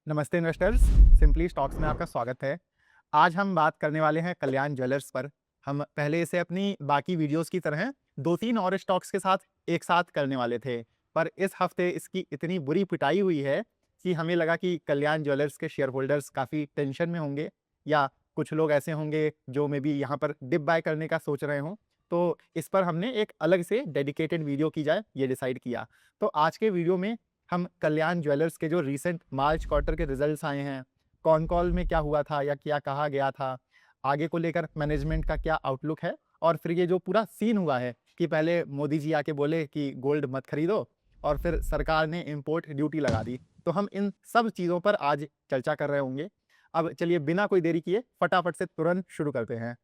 नमस्ते investors, simply stocks में आपका स्वागत है। आज हम बात करने वाले हैं कल्याण ज्वेलर्स पर। हम पहले इसे अपनी बाकी वीडियोस की तरह 2-3 और स्टॉक्स के साथ एक साथ करने वाले थे, पर इस हफ्ते इसकी इतनी बुरी पिटाई हुई है कि हमें लगा कि कल्याण ज्वेलर्स के शेयर होल्डर्स काफ़ी टेंशन में होंगे, या कुछ लोग ऐसे होंगे जो मे बी यहाँ पर डिप बाय करने का सोच रहे हों। तो इस पर हमने एक अलग से डेडिकेटेड वीडियो की जाए, ये डिसाइड किया। तो आज के वीडियो में हम कल्याण ज्वेलर्स के जो रीसेंट मार्च क्वार्टर के रिजल्ट्स आए हैं, कौन कॉल में क्या हुआ था या क्या कहा गया था, आगे को लेकर मैनेजमेंट का क्या आउटलुक है, और फिर ये जो पूरा सीन हुआ है कि पहले मोदी जी आके बोले कि गोल्ड मत खरीदो और फिर सरकार ने इंपोर्ट ड्यूटी लगा दी। तो हम इन सब चीज़ों पर आज चर्चा कर रहे होंगे। अब चलिए बिना कोई देरी किए फटाफट से तुरंत शुरू करते हैं।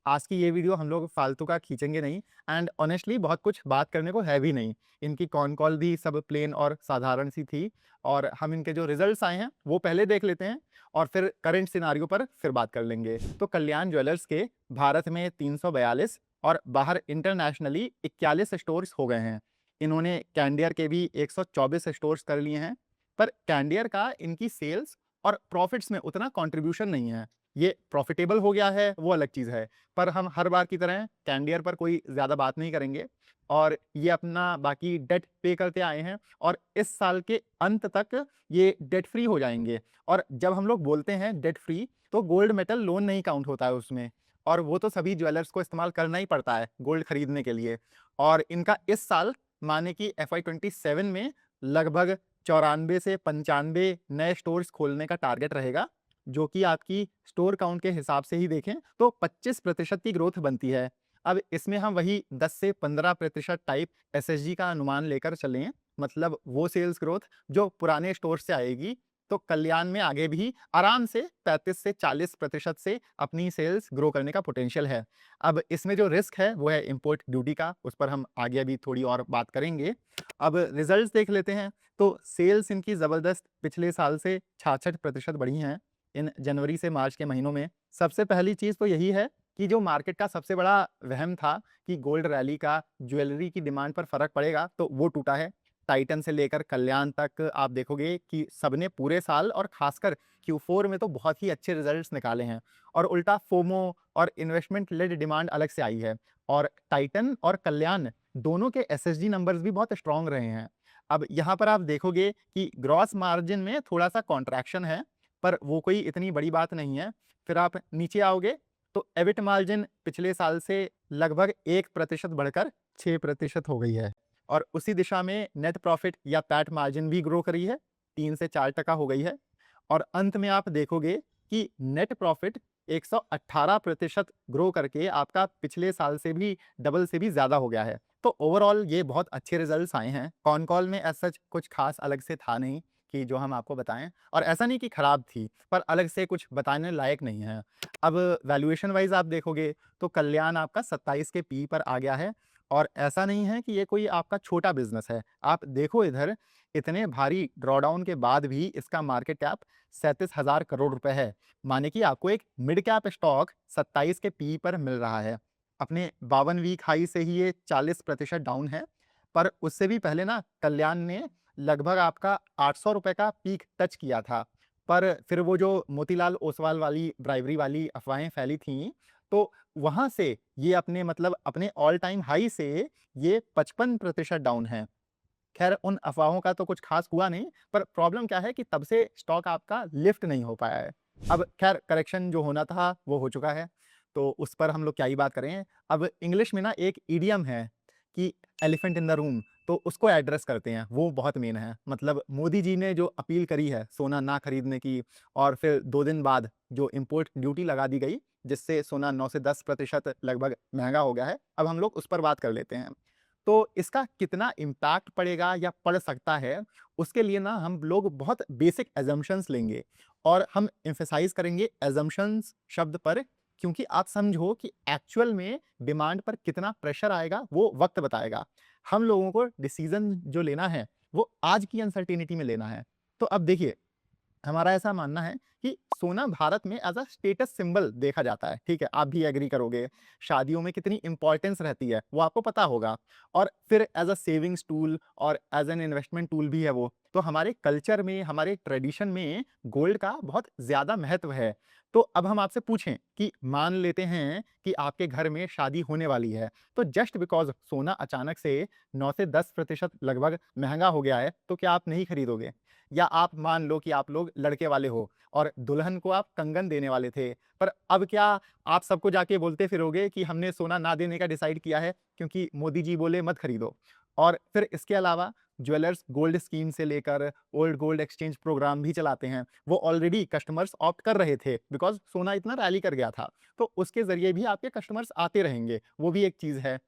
आज की ये वीडियो हम लोग फालतू का खींचेंगे नहीं, एंड ऑनेस्टली बहुत कुछ बात करने को है भी नहीं। इनकी कॉन कॉल भी सब प्लेन और साधारण सी थी, और हम इनके जो रिजल्ट्स आए हैं वो पहले देख लेते हैं और फिर करंट सिनारियो पर फिर बात कर लेंगे। तो कल्याण ज्वेलर्स के भारत में 342 और बाहर इंटरनेशनली 41 स्टोर्स हो गए हैं। इन्होंने कैंडियर के भी 124 स्टोर्स कर लिए हैं, पर कैंडियर का इनकी सेल्स और प्रॉफिट्स में उतना कंट्रीब्यूशन नहीं है। ये प्रॉफिटेबल हो गया है वो अलग चीज़ है, पर हम हर बार की तरह कैंडियर पर कोई ज़्यादा बात नहीं करेंगे, और ये अपना बाकी डेट पे करते आए हैं और इस साल के अंत तक ये डेट फ्री हो जाएंगे। और जब हम लोग बोलते हैं डेट फ्री, तो गोल्ड मेटल लोन नहीं काउंट होता है उसमें, और वो तो सभी ज्वेलर्स को इस्तेमाल करना ही पड़ता है गोल्ड खरीदने के लिए। और इनका इस साल माने कि FY 27 में लगभग 94 से 95 नए स्टोर्स खोलने का टारगेट रहेगा, जो कि आपकी स्टोर काउंट के हिसाब से ही देखें तो 25% की ग्रोथ बनती है। अब इसमें हम वही 10 से 15% टाइप एसएसजी का अनुमान लेकर चलें, मतलब वो सेल्स ग्रोथ जो पुराने स्टोर से आएगी, तो कल्याण में आगे भी आराम से 35 से 40% से अपनी सेल्स ग्रो करने का पोटेंशियल है। अब इसमें जो रिस्क है वो है इंपोर्ट ड्यूटी का, उस पर हम आगे अभी थोड़ी और बात करेंगे। अब रिजल्ट्स देख लेते हैं। तो सेल्स इनकी ज़बरदस्त पिछले साल से 66% बढ़ी हैं इन जनवरी से मार्च के महीनों में। सबसे पहली चीज़ तो यही है कि जो मार्केट का सबसे बड़ा वहम था कि गोल्ड रैली का ज्वेलरी की डिमांड पर फ़र्क पड़ेगा, तो वो टूटा है। टाइटन से लेकर कल्याण तक आप देखोगे कि सबने पूरे साल और खासकर Q4 में तो बहुत ही अच्छे रिजल्ट्स निकाले हैं, और उल्टा फोमो और इन्वेस्टमेंट लेड डिमांड अलग से आई है। और टाइटन और कल्याण दोनों के एसएसजी नंबर्स भी बहुत स्ट्रॉन्ग रहे हैं। अब यहाँ पर आप देखोगे कि ग्रॉस मार्जिन में थोड़ा-सा कॉन्ट्रैक्शन है, पर वो कोई इतनी बड़ी बात नहीं है। फिर आप नीचे आओगे तो एबिट मार्जिन पिछले साल से लगभग 1% बढ़कर 6% हो गई है, और उसी दिशा में नेट प्रॉफिट या पैट मार्जिन भी ग्रो करी है, 3 से 4% हो गई है। और अंत में आप देखोगे कि नेट प्रॉफिट 118% ग्रो करके आपका पिछले साल से भी डबल से भी ज़्यादा हो गया है। तो ओवरऑल ये बहुत अच्छे रिजल्ट्स आए हैं। कॉन कॉल में एज़ सच कुछ खास अलग से था नहीं कि जो हम आपको बताएँ, और ऐसा नहीं कि खराब थी, पर अलग से कुछ बताने लायक नहीं है। अब वैल्यूएशन वाइज़ आप देखोगे तो कल्याण आपका 27 के पी पर आ गया है, और ऐसा नहीं है कि ये कोई आपका छोटा बिज़नेस है। आप देखो इधर, इतने भारी ड्रॉडाउन के बाद भी इसका मार्केट कैप 37,000 करोड़ रुपए है। माने कि आपको एक मिड कैप स्टॉक 27 के पी पर मिल रहा है। अपने 52 वीक हाई से ही ये 40% डाउन है, पर उससे भी पहले ना कल्याण ने लगभग आपका 800 रुपए का पीक टच किया था। पर फिर वो जो मोतीलाल ओसवाल वाली ब्राइवरी वाली अफवाहें फैली थीं, तो वहाँ से ये अपने मतलब अपने ऑल टाइम हाई से ये 55% डाउन है। खैर उन अफ़वाहों का तो कुछ ख़ास हुआ नहीं, पर प्रॉब्लम क्या है कि तब से स्टॉक आपका लिफ्ट नहीं हो पाया है। अब खैर करेक्शन जो होना था वो हो चुका है, तो उस पर हम लोग क्या ही बात करें। अब इंग्लिश में ना एक इडियम है कि एलिफेंट इन द रूम, तो उसको एड्रेस करते हैं, वो बहुत मेन है। मतलब मोदी जी ने जो अपील करी है सोना ना खरीदने की, और फिर 2 दिन बाद जो इम्पोर्ट ड्यूटी लगा दी गई, जिससे सोना 9 से 10% लगभग महँगा हो गया है। अब हम लोग उस पर बात कर लेते हैं। तो इसका कितना इम्पैक्ट पड़ेगा या पड़ सकता है, उसके लिए ना हम लोग बहुत बेसिक असम्पशन्स लेंगे, और हम एम्फसाइज करेंगे असम्पशन्स शब्द पर, क्योंकि आप समझो कि एक्चुअल में डिमांड पर कितना प्रेशर आएगा वो वक्त बताएगा। हम लोगों को डिसीजन जो लेना है वो आज की अनसर्टेनिटी में लेना है। तो अब देखिए, हमारा ऐसा मानना है कि सोना भारत में एज अ स्टेटस सिंबल देखा जाता है, ठीक है? आप भी एग्री करोगे। शादियों में कितनी इंपॉर्टेंस रहती है, वो आपको पता होगा। और फिर एज अ सेविंग्स टूल और एज एन इन्वेस्टमेंट टूल भी है वो। तो हमारे कल्चर में, हमारे ट्रेडिशन में गोल्ड का बहुत ज़्यादा महत्व है। तो अब हम आपसे पूछें कि मान लेते हैं कि आपके घर में शादी होने वाली है, तो जस्ट बिकॉज़ सोना अचानक से 9 से 10% लगभग महँगा हो गया है, तो क्या आप नहीं खरीदोगे? या आप मान लो कि आप लोग लड़के वाले हो और दुल्हन को आप कंगन देने वाले थे, पर अब क्या आप सबको जाके बोलते फिरोगे कि हमने सोना ना देने का डिसाइड किया है क्योंकि मोदी जी बोले मत खरीदो। और फिर इसके अलावा ज्वेलर्स गोल्ड स्कीम से लेकर ओल्ड गोल्ड एक्सचेंज प्रोग्राम भी चलाते हैं। वो ऑलरेडी कस्टमर्स ऑप्ट कर रहे थे बिकॉज़ सोना इतना रैली कर गया था। तो उसके ज़रिए भी आपके कस्टमर्स आते रहेंगे, वो भी एक चीज़ है।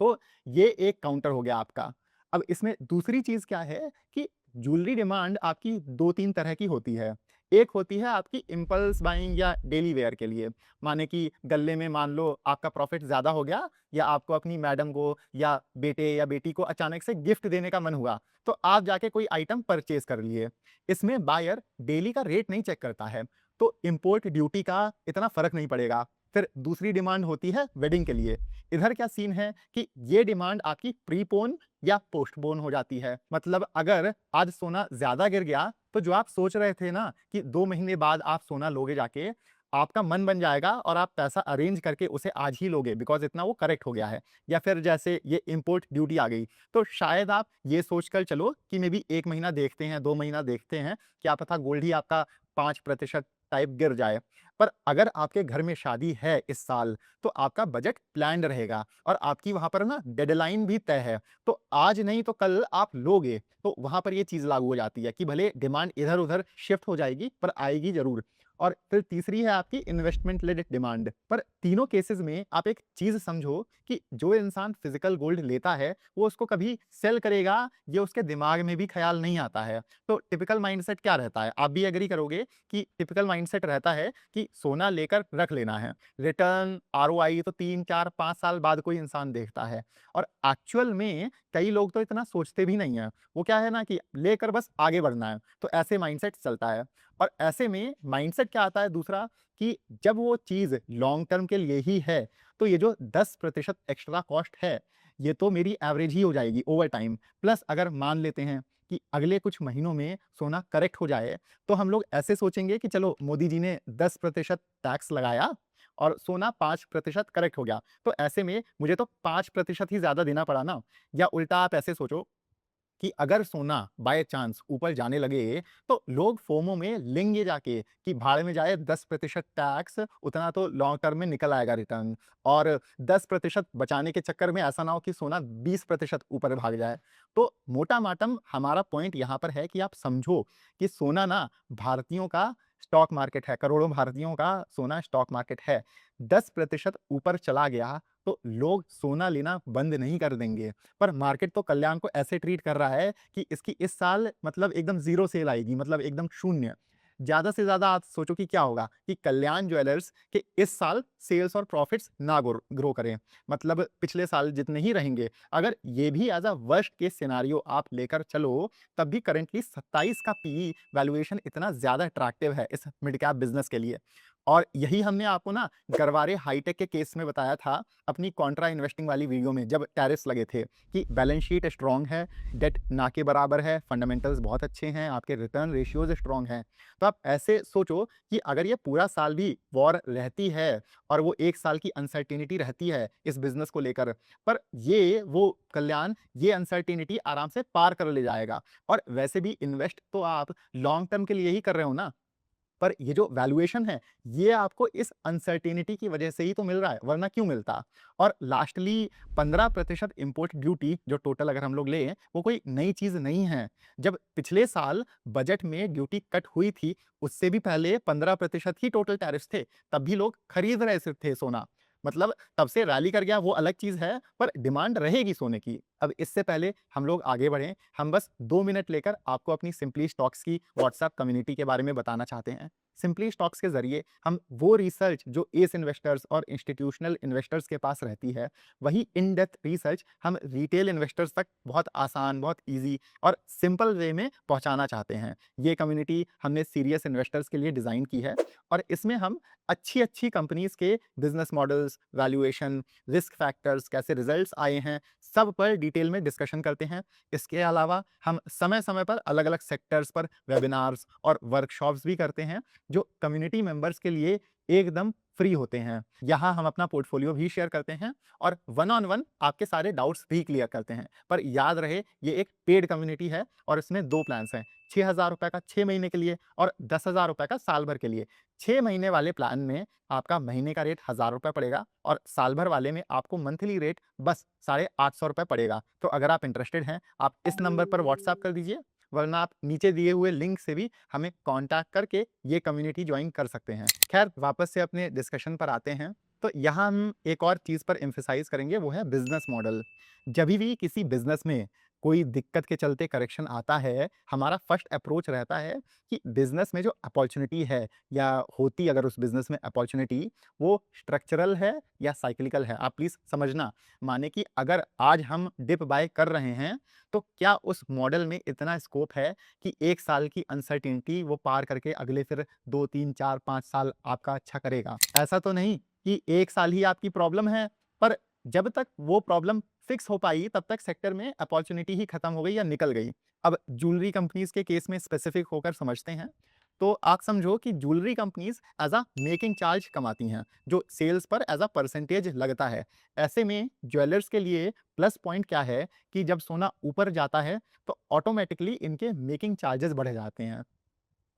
तो ये एक काउंटर हो गया आपका। अब इसमें दूसरी चीज़ क्या है कि ज्वेलरी डिमांड आपकी 2-3 तरह की होती है। एक होती है आपकी इम्पल्स बाइंग या डेली वेयर के लिए। माने कि गल्ले में मान लो आपका प्रॉफ़िट ज़्यादा हो गया या आपको अपनी मैडम को या बेटे या बेटी को अचानक से गिफ्ट देने का मन हुआ, तो आप जाके कोई आइटम परचेज़ कर लिए। इसमें बायर डेली का रेट नहीं चेक करता है, तो इम्पोर्ट ड्यूटी का इतना फ़र्क नहीं पड़ेगा। फिर दूसरी डिमांड होती है वेडिंग के लिए। इधर क्या सीन है कि ये डिमांड आपकी प्रीपोन या पोस्टपोन हो जाती है। मतलब अगर आज सोना ज़्यादा गिर गया, तो जो आप सोच रहे थे ना कि 2 महीने बाद आप सोना लोगे जाके, आपका मन बन जाएगा और आप पैसा अरेंज करके उसे आज ही लोगे बिकॉज़ इतना वो करेक्ट हो गया है। या फिर जैसे ये इम्पोर्ट ड्यूटी आ गई, तो शायद आप ये सोचकर चलो कि मे बी 1 महीना देखते हैं, 2 महीना देखते हैं, क्या पता गोल्ड ही आपका 5% टाइप गिर जाए। पर अगर आपके घर में शादी है इस साल, तो आपका बजट प्लान्ड रहेगा और आपकी वहाँ पर ना डेडलाइन भी तय है। तो आज नहीं तो कल आप लोगे, तो वहाँ पर ये चीज़ लागू हो जाती है कि भले डिमांड इधर-उधर शिफ्ट हो जाएगी, पर आएगी ज़रूर। और फिर तीसरी है आपकी इन्वेस्टमेंट लेड डिमांड। पर तीनों केसेज़ में आप एक चीज़ समझो कि जो इंसान फिज़िकल गोल्ड लेता है, वो उसको कभी सेल करेगा, ये उसके दिमाग में भी ख़्याल नहीं आता है। तो टिपिकल माइंडसेट क्या रहता है? आप भी एग्री करोगे कि टिपिकल माइंडसेट रहता है कि सोना लेकर रख लेना है। रिटर्न, आरओआई तो 3, 4, 5 साल बाद कोई इंसान देखता है। और एक्चुअल में कई लोग तो इतना सोचते भी नहीं हैं। वो क्या है ना कि लेकर बस आगे बढ़ना है, तो ऐसे माइंडसेट चलता है। और ऐसे में माइंडसेट क्या आता है दूसरा कि जब वो चीज़ लॉन्ग टर्म के लिए ही है, तो ये जो 10% एक्स्ट्रा कॉस्ट है, ये तो मेरी एवरेज ही हो जाएगी ओवर टाइम। प्लस अगर मान लेते हैं कि अगले कुछ महीनों में सोना करेक्ट हो जाए, तो हम लोग ऐसे सोचेंगे कि चलो मोदी जी ने 10% टैक्स लगाया और सोना 5% करेक्ट हो गया। तो ऐसे में मुझे तो 5% ही ज़्यादा देना पड़ा ना। या उल्टा आप ऐसे सोचो कि अगर सोना बाय चांस ऊपर जाने लगे, तो लोग फोमो में लेंगे जाके कि भाड़ में जाए 10% टैक्स, उतना तो लॉन्ग टर्म में निकल आएगा रिटर्न। और 10% बचाने के चक्कर में ऐसा ना हो कि सोना 20% ऊपर भाग जाए। तो मोटा-माटम हमारा पॉइंट यहाँ पर है कि आप समझो कि सोना ना भारतीयों का स्टॉक मार्केट है, करोड़ों भारतीयों का सोना स्टॉक मार्केट है। 10% ऊपर चला गया, तो लोग सोना लेना बंद नहीं कर देंगे। पर मार्केट तो कल्याण को ऐसे ट्रीट कर रहा है कि इसकी इस साल मतलब एकदम ज़ीरो सेल आएगी, मतलब एकदम शून्य। ज़्यादा से ज़्यादा आप सोचो कि क्या होगा कि कल्याण ज्वेलर्स के इस साल सेल्स और प्रॉफिट्स ना ग्रो करें। मतलब पिछले साल जितने ही रहेंगे। अगर ये भी as a worst case scenario आप लेकर चलो, तब भी करंटली 27 का पीई वैल्यूएशन इतना ज़्यादा अट्रैक्टिव है इस मिड कैप बिज़नेस के लिए। और यही हमने आपको ना गरवारे हाईटेक के केस में बताया था अपनी कॉन्ट्रा इन्वेस्टिंग वाली वीडियो में जब टैरिफ्स लगे थे कि बैलेंस शीट स्ट्रांग है, डेट ना के बराबर है, फंडामेंटल्स बहुत अच्छे हैं, आपके रिटर्न रेशियोज स्ट्रांग हैं। तो आप ऐसे सोचो कि अगर ये पूरा साल भी वॉर रहती है और वो 1 साल की अनसर्टेनिटी रहती है इस बिज़नेस को लेकर, पर ये वो कल्याण ये अनसर्टेनिटी आराम से पार कर ले जाएगा। और वैसे भी इन्वेस्ट तो आप लॉन्ग टर्म के लिए ही कर रहे हो ना। पर ये जो वैल्यूएशन है, ये आपको इस अनसर्टेनिटी की वजह से ही तो मिल रहा है, वरना क्यों मिलता? और लास्टली 15% इम्पोर्ट ड्यूटी जो टोटल अगर हम लोग लें, वो कोई नई चीज़ नहीं है। जब पिछले साल बजट में ड्यूटी कट हुई थी, उससे भी पहले 15% ही टोटल टैरिफ्स थे, तब भी लोग खरीद रहे थे सोना। मतलब तब से रैली कर गया वो अलग चीज़ है, पर डिमांड रहेगी सोने की। अब इससे पहले हम लोग आगे बढ़ें, हम बस 2 मिनट लेकर आपको अपनी सिंपली स्टॉक्स की व्हाट्सएप कम्युनिटी के बारे में बताना चाहते हैं। सिंपली स्टॉक्स के ज़रिए हम वो रिसर्च जो एस इन्वेस्टर्स और इंस्टीट्यूशनल इन्वेस्टर्स के पास रहती है, वही इन डेप्थ रिसर्च हम रिटेल इन्वेस्टर्स तक बहुत आसान, बहुत ईज़ी और सिंपल वे में पहुँचाना चाहते हैं। ये कम्युनिटी हमने सीरियस इन्वेस्टर्स के लिए डिज़ाइन की है और इसमें हम अच्छी-अच्छी कंपनीज़ के business models, valuation, risk factors, कैसे रिजल्ट्स आए हैं, सब पर डिटेल में डिस्कशन करते हैं। इसके अलावा हम समय-समय पर अलग-अलग सेक्टर्स पर वेबिनार्स और वर्कशॉप्स भी करते हैं, जो कम्युनिटी मेंबर्स के लिए एकदम फ्री होते हैं। यहाँ हम अपना पोर्टफोलियो भी शेयर करते हैं और वन ऑन वन आपके सारे डाउट्स भी क्लियर करते हैं। पर याद रहे, ये एक पेड कम्युनिटी है और इसमें 2 प्लान्स हैं, ₹6000 का 6 महीने के लिए और ₹10,000 का साल भर के लिए। 6 महीने वाले प्लान में आपका महीने का रेट ₹1000 पड़ेगा और साल भर वाले में आपको मंथली रेट बस ₹850 पड़ेगा। तो अगर आप इंटरेस्टेड हैं, आप इस नंबर पर व्हाट्सएप कर दीजिए, वरना आप नीचे दिए हुए लिंक से भी हमें कॉन्टैक्ट करके ये कम्युनिटी ज्वाइन कर सकते हैं। खैर, वापस से अपने डिस्कशन पर आते हैं। तो यहाँ हम एक और चीज़ पर एम्फसाइज़ करेंगे, वो है बिज़नेस मॉडल। जभी भी किसी बिज़नेस में कोई दिक्कत के चलते करेक्शन आता है, हमारा फर्स्ट अप्रोच रहता है कि बिज़नेस में जो अपॉर्च्युनिटी है या होती अगर उस बिज़नेस में अपॉर्च्युनिटी, वो स्ट्रक्चरल है या साइक्लिकल है। आप प्लीज़ समझना, माने कि अगर आज हम डिप बाय कर रहे हैं, तो क्या उस मॉडल में इतना स्कोप है कि 1 साल की अनसर्टेनिटी वो पार करके अगले फिर 2, 3, 4, 5 साल आपका अच्छा करेगा? ऐसा तो नहीं कि 1 साल ही आपकी प्रॉब्लम है, पर जब तक वो प्रॉब्लम फिक्स हो पाई, तब तक सेक्टर में अपॉर्च्युनिटी ही खत्म हो गई या निकल गई। अब ज्वेलरी कंपनीज़ के केस में स्पेसिफिक होकर समझते हैं। तो आप समझो कि jewellery companies as a making charge कमाती हैं, जो सेल्स पर एज़ अ परसेंटेज लगता है। ऐसे में ज्वेलर्स के लिए प्लस पॉइंट क्या है कि जब सोना ऊपर जाता है, तो ऑटोमैटिकली इनके मेकिंग चार्जेस बढ़ जाते हैं।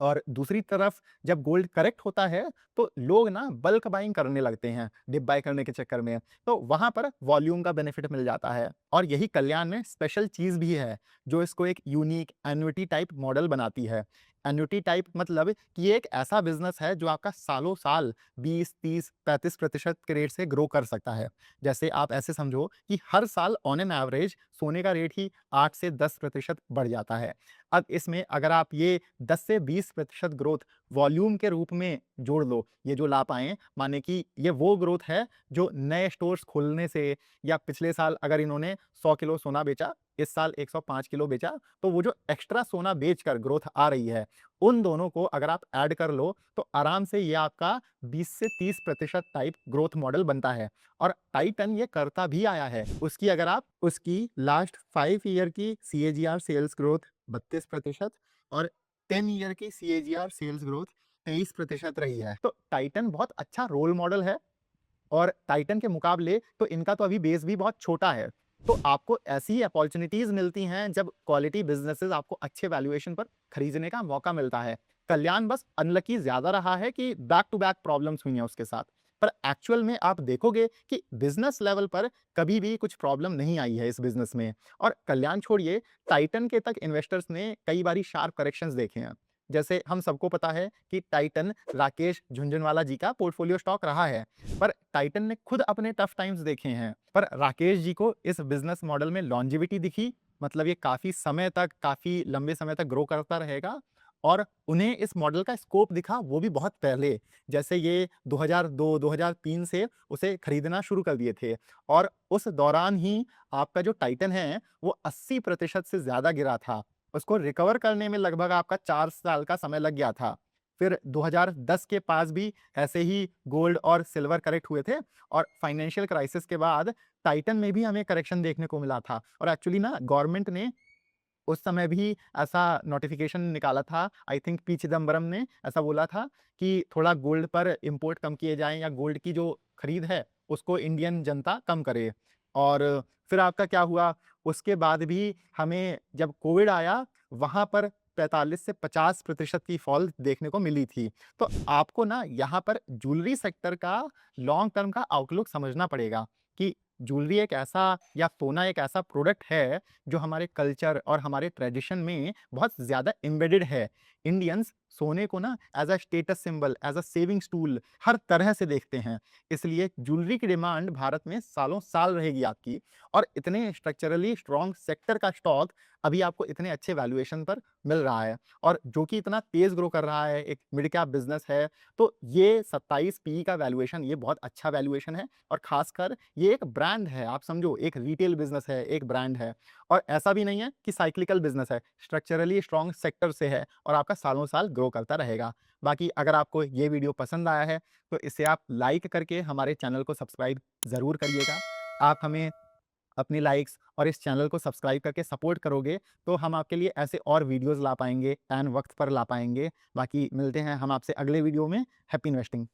और दूसरी तरफ जब गोल्ड करेक्ट होता है, तो लोग ना बल्क बाइंग करने लगते हैं डिप बाय करने के चक्कर में। तो वहाँ पर वॉल्यूम का बेनिफिट मिल जाता है और यही कल्याण में स्पेशल चीज़ भी है, जो इसको एक यूनिक एन्युटी टाइप मॉडल बनाती है। एन्युटी टाइप मतलब कि ये एक ऐसा बिज़नेस है जो आपका सालों-साल 20, 30, 35% के रेट से ग्रो कर सकता है। जैसे आप ऐसे समझो कि हर साल ऑन एन एवरेज सोने का रेट ही 8 से 10% बढ़ जाता है। अब इसमें अगर आप ये 10 से 20% ग्रोथ वॉल्यूम के रूप में जोड़ लो, ये जो ला पाएँ, माने कि ये वो ग्रोथ है जो नए स्टोर्स खोलने से या पिछले साल अगर इन्होंने 100 किलो सोना बेचा, इस साल 105 किलो बेचा, तो वो जो एक्स्ट्रा सोना बेचकर ग्रोथ आ रही है, उन दोनों को अगर आप ऐड कर लो, तो आराम से ये आपका 20 से 30% टाइप ग्रोथ मॉडल बनता है और टाइटन ये करता भी आया है। उसकी अगर आप उसकी लास्ट 5 ईयर की सीएजीआर सेल्स ग्रोथ 32% और 10 ईयर की सीएजीआर सेल्स ग्रोथ 23% रही है। तो टाइटन बहुत अच्छा रोल मॉडल है और टाइटन के मुकाबले तो इनका तो अभी बेस भी बहुत छोटा है। तो आपको ऐसी ही अपॉर्च्युनिटीज़ मिलती हैं जब क्वालिटी बिज़नेसेस आपको अच्छे वैल्यूएशन पर खरीदने का मौका मिलता है। कल्याण बस अनलकी ज़्यादा रहा है कि बैक टू बैक प्रॉब्लम्स हुई हैं उसके साथ। पर एक्चुअल में आप देखोगे कि बिज़नेस लेवल पर कभी भी कुछ प्रॉब्लम नहीं आई है इस बिज़नेस में। और कल्याण छोड़िए, टाइटन के तक इन्वेस्टर्स ने कई बारी शार्प करेक्शंस देखे हैं। जैसे हम सबको पता है कि टाइटन राकेश झुनझुनवाला जी का पोर्टफोलियो स्टॉक रहा है। पर टाइटन ने खुद अपने टफ टाइम्स देखे हैं, पर राकेश जी को इस बिजनेस मॉडल में लॉन्जेविटी दिखी, मतलब ये काफी समय तक, काफी लंबे समय तक ग्रो करता रहेगा और उन्हें इस मॉडल का स्कोप दिखा, वो भी बहुत पहले, जैसे ये 2002-2003 से उसे खरीदना शुरू कर दिए थे और उस दौरान ही आपका जो टाइटन है वो 80% से ज्यादा गिरा था। उसको रिकवर करने में लगभग आपका 4 साल का समय लग गया था। फिर 2010 के पास भी ऐसे ही गोल्ड और सिल्वर करेक्ट हुए थे और फाइनेंशियल क्राइसिस के बाद टाइटन में भी हमें करेक्शन देखने को मिला था और एक्चुअली ना गवर्नमेंट ने उस समय भी ऐसा नोटिफिकेशन निकाला था, आई थिंक पी चिदम्बरम ने ऐसा बोला था कि थोड़ा गोल्ड पर इम्पोर्ट कम किए जाएँ या गोल्ड की जो खरीद है, उसको इंडियन जनता कम करे। और फिर आपका क्या हुआ, उसके बाद भी हमें जब कोविड आया, वहाँ पर 45 से 50% की फॉल देखने को मिली थी। तो आपको ना यहाँ पर ज्वेलरी सेक्टर का लॉन्ग टर्म का आउटलुक समझना पड़ेगा कि ज्वेलरी एक ऐसा या सोना एक ऐसा प्रोडक्ट है जो हमारे कल्चर और हमारे ट्रेडिशन में बहुत ज़्यादा एम्बेडेड है। इंडियंस सोने को ना as a status symbol, as a savings tool हर तरह से देखते हैं। इसलिए ज्वेलरी की डिमांड भारत में सालों साल रहेगी आपकी। और इतने स्ट्रक्चरली स्ट्रॉन्ग सेक्टर का स्टॉक अभी आपको इतने अच्छे वैल्यूएशन पर मिल रहा है, और जो कि इतना तेज ग्रो कर रहा है, एक मिड कैप बिजनेस है। तो ये 27 पी का वैल्यूएशन, ये बहुत अच्छा वैल्यूएशन है। और खासकर ये एक ब्रांड है, आप समझो एक रिटेल बिजनेस है, एक ब्रांड है। और ऐसा भी नहीं है कि साइक्लिकल बिजनेस है, स्ट्रक्चरली स्ट्रॉन्ग सेक्टर से है और आपका सालों साल ग्रो करता रहेगा। बाकी अगर आपको ये वीडियो पसंद आया है तो इसे आप लाइक करके हमारे चैनल को सब्सक्राइब ज़रूर करिएगा। आप हमें अपनी लाइक्स और इस चैनल को सब्सक्राइब करके सपोर्ट करोगे तो हम आपके लिए ऐसे और वीडियोस ला पाएंगे, एंड वक्त पर ला पाएंगे। बाकी मिलते हैं हम आपसे अगले वीडियो में। Happy investing.